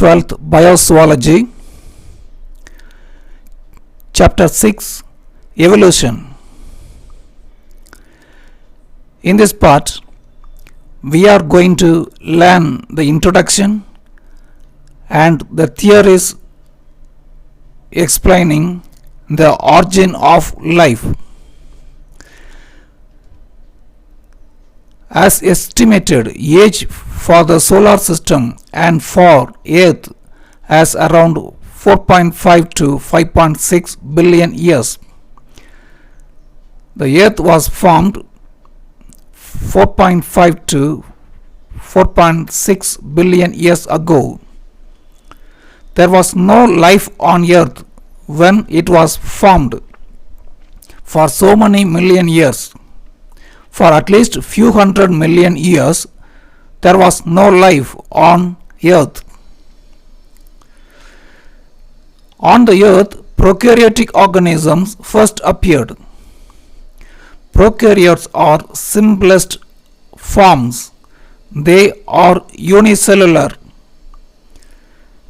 12th Biozoology, Chapter 6, Evolution. In this part, we are going to learn the introduction and the theories explaining the origin of life. As estimated age for the solar system and for Earth as around 4.5 to 5.6 billion years. The Earth was formed 4.5 to 4.6 billion years ago. There was no life on Earth when it was formed for so many million years. For at least few hundred million years, there was no life on Earth. On the Earth, prokaryotic organisms first appeared. Prokaryotes are simplest forms. They are unicellular.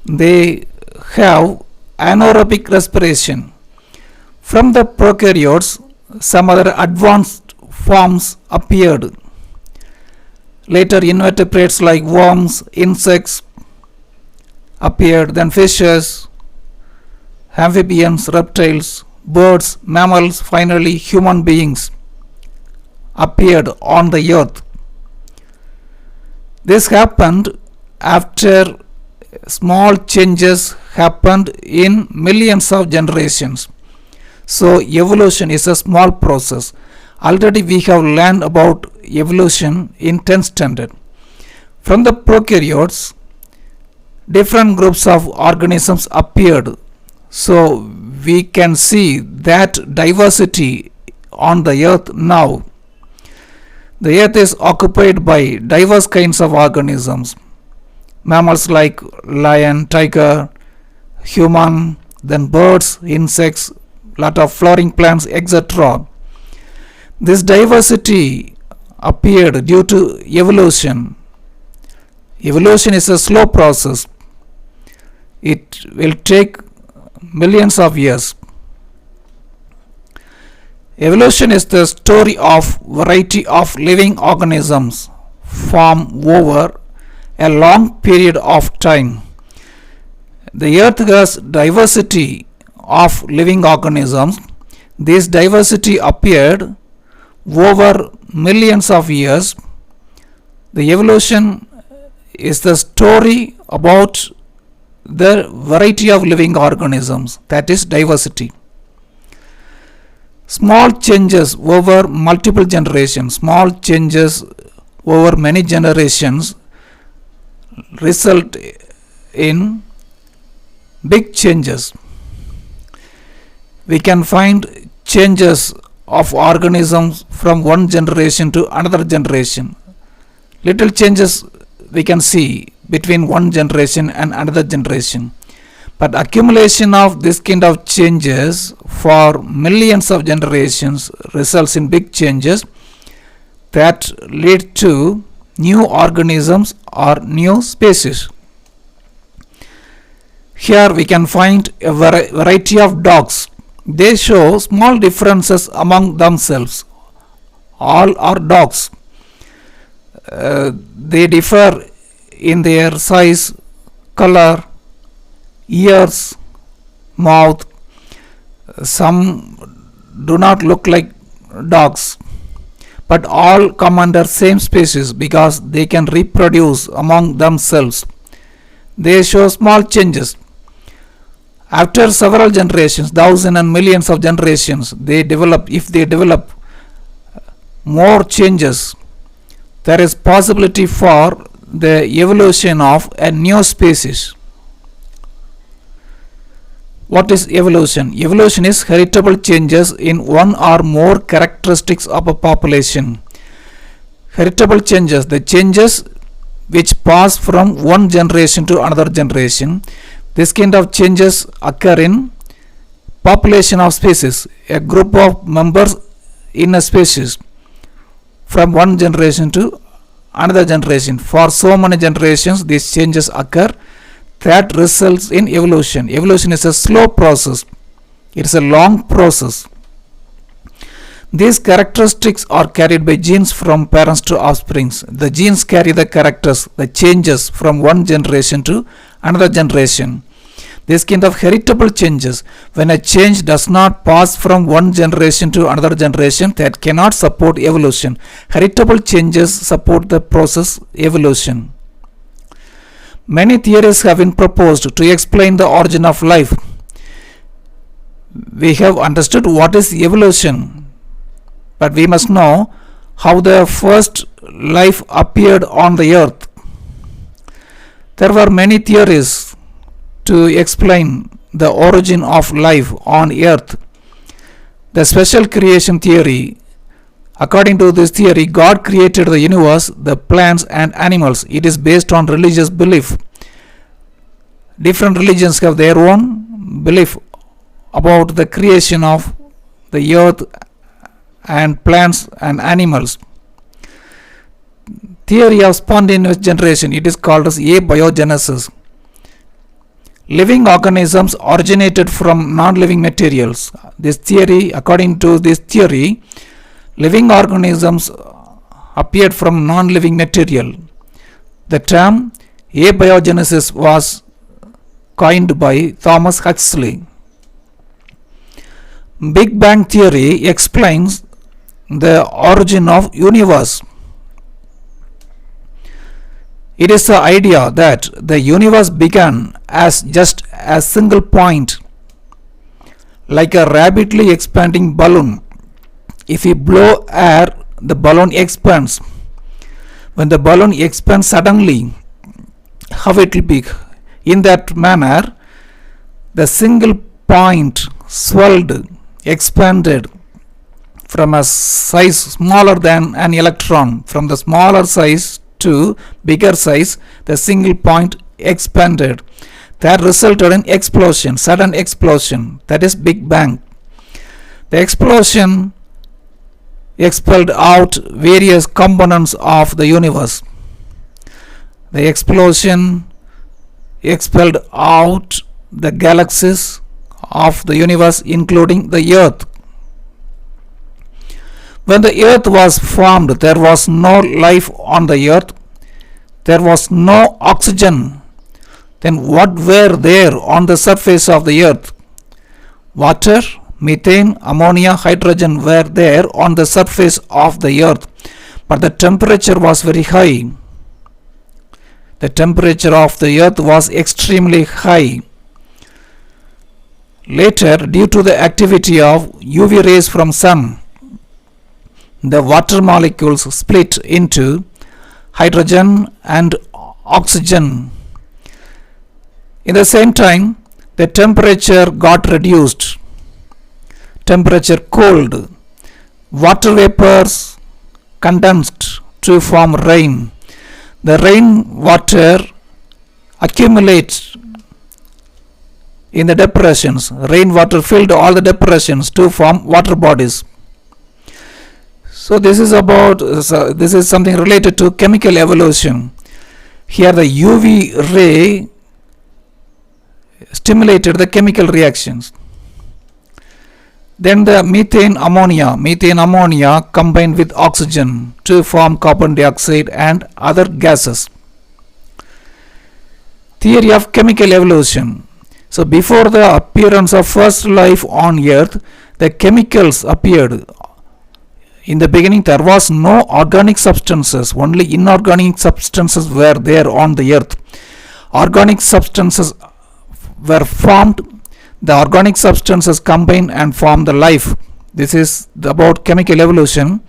They have anaerobic respiration. From the prokaryotes, some other advanced forms appeared. Later, invertebrates like worms, insects appeared, then fishes, amphibians, reptiles, birds, mammals, finally human beings appeared on the earth. This happened after small changes happened in millions of generations. So evolution is a small process. Already we have learned about evolution in 10th standard. From the prokaryotes, different groups of organisms appeared. So we can see that diversity on the earth now. The earth is occupied by diverse kinds of organisms. Mammals like lion, tiger, human, then birds, insects, lot of flowering plants, etc. This diversity appeared due to evolution. Evolution is a slow process. It will take millions of years. Evolution is the story of variety of living organisms formed over a long period of time. The earth has diversity of living organisms. This diversity appeared over millions of years. The evolution is the story about the variety of living organisms, that is diversity. Small changes over multiple generations, small changes over many generations result in big changes. We can find changes of organisms from one generation to another generation. Little changes we can see between one generation and another generation. But accumulation of this kind of changes for millions of generations results in big changes that lead to new organisms or new species. Here we can find a variety of dogs. They show small differences among themselves. All are dogs. They differ in their size, color, ears, mouth. Some do not look like dogs, but all come under same species because they can reproduce among themselves. They show small changes. After several generations, thousands and millions of generations, if they develop more changes, there is possibility for the evolution of a new species. What is evolution? Evolution is heritable changes in one or more characteristics of a population. Heritable changes, the changes which pass from one generation to another generation. This kind of changes occur in population of species, a group of members in a species from one generation to another generation. For so many generations these changes occur. that results in evolution. Evolution is a slow process. It is a long process. These characteristics are carried by genes from parents to offsprings. The genes carry the characters, the changes from one generation to another generation. This kind of heritable changes, when a change does not pass from one generation to another generation, that cannot support evolution. Heritable changes support the process evolution. Many theories have been proposed to explain the origin of life. We have understood what is evolution, but we must know how the first life appeared on the earth. There were many theories to explain the origin of life on earth. The special creation theory. According to this theory, God created the universe, the plants and animals. It is based on religious belief. Different religions have their own belief about the creation of the earth and plants and animals. Theory of spontaneous generation. It is called as abiogenesis. Living organisms originated from non-living materials. This theory, according to this theory, living organisms appeared from non-living material. The term abiogenesis was coined by Thomas Huxley. Big Bang theory explains the origin of universe. It is the idea that the universe began as just a single point, like a rapidly expanding balloon. If we blow air, the balloon expands. When the balloon expands suddenly, how it will be? In that manner, the single point swelled, expanded from a size smaller than an electron. From the smaller size to bigger size, the single point expanded. That resulted in explosion, sudden explosion. That is Big Bang. The explosion expelled out various components of the universe. The explosion expelled out the galaxies of the universe, including the earth. When the earth was formed, there was no life on the earth. There was no oxygen. Then what were there on the surface of the earth? Water, methane, ammonia, hydrogen were there on the surface of the earth. But the temperature was very high. The temperature of the earth was extremely high. Later, due to the activity of UV rays from sun, the water molecules split into hydrogen and oxygen. In the same time, the temperature got reduced. Temperature cooled. Water vapors condensed to form rain. The rain water accumulates in the depressions. Rainwater filled all the depressions to form water bodies. So this is something related to chemical evolution. Here the UV ray stimulated the chemical reactions. Then the methane ammonia combined with oxygen to form carbon dioxide and other gases. Theory of chemical evolution. So before the appearance of first life on earth, the chemicals appeared. In the beginning there was no organic substances, only inorganic substances were there on the earth. Organic substances were formed. The organic substances combine and form the life. This is about chemical evolution.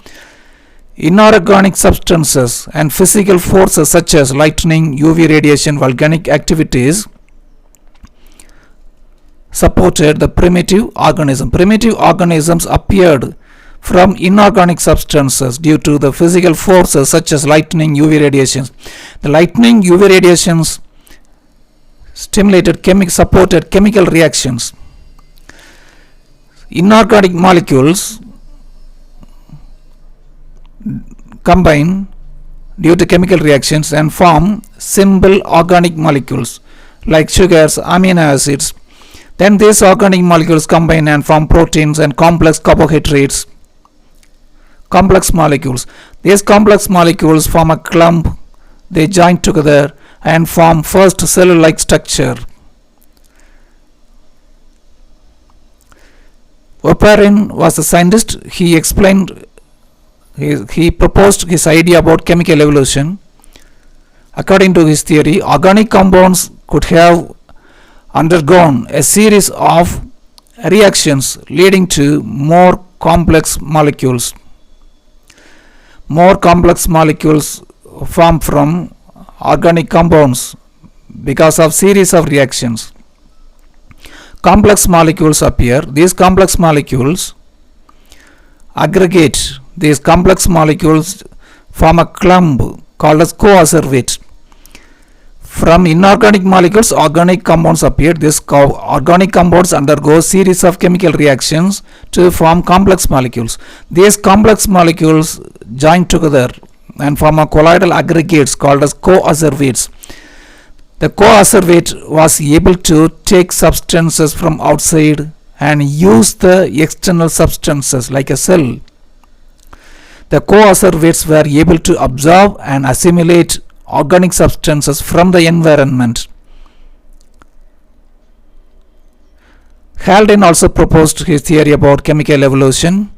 Inorganic substances and physical forces such as lightning, UV radiation, volcanic activities supported the primitive organism. Primitive organisms appeared from inorganic substances due to the physical forces such as lightning, UV radiations. The lightning, UV radiations supported chemical reactions. Inorganic molecules combine due to chemical reactions and form simple organic molecules like sugars, amino acids. Then these organic molecules combine and form proteins and complex carbohydrates. Complex molecules. These complex molecules form a clump. They join together and form first cell-like structure. Oparin was a scientist. He explained, he proposed his idea about chemical evolution. According to his theory, organic compounds could have undergone a series of reactions leading to more complex molecules. More complex molecules form from organic compounds because of series of reactions. Complex molecules appear. These complex molecules aggregate. These complex molecules form a clump called as coacervate. From inorganic molecules, organic compounds appear. These organic compounds undergo series of chemical reactions to form complex molecules. These complex molecules join together and form a colloidal aggregates called as coacervates. The coacervate was able to take substances from outside and use the external substances like a cell. The coacervates were able to absorb and assimilate organic substances from the environment. Haldane also proposed his theory about chemical evolution.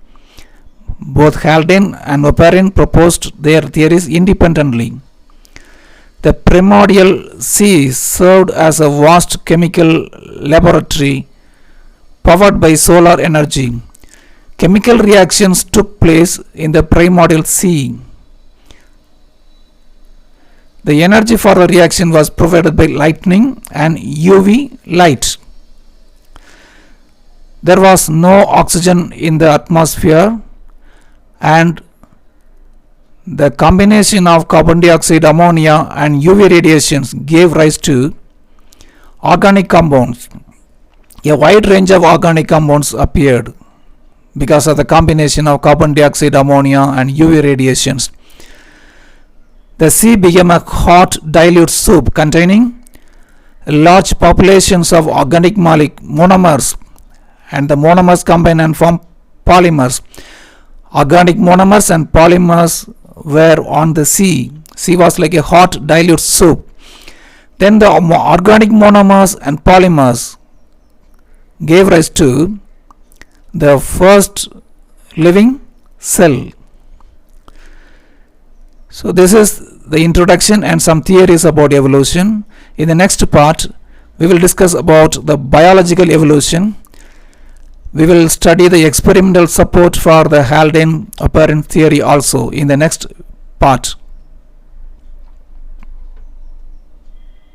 Both Haldane and Oparin proposed their theories independently. The primordial sea served as a vast chemical laboratory powered by solar energy. Chemical reactions took place in the primordial sea. The energy for the reaction was provided by lightning and UV light. There was no oxygen in the atmosphere, and the combination of carbon dioxide, ammonia and UV radiations gave rise to organic compounds. A wide range of organic compounds appeared because of the combination of carbon dioxide, ammonia and UV radiations. The sea became a hot dilute soup containing large populations of organic monomers, and the monomers combine and form polymers. Organic monomers and polymers were on the sea. Sea was like a hot dilute soup. Then the organic monomers and polymers gave rise to the first living cell. So this is the introduction and some theories about evolution. In the next part, we will discuss about the biological evolution. We will study the experimental support for the Haldane-Oparin theory also in the next part.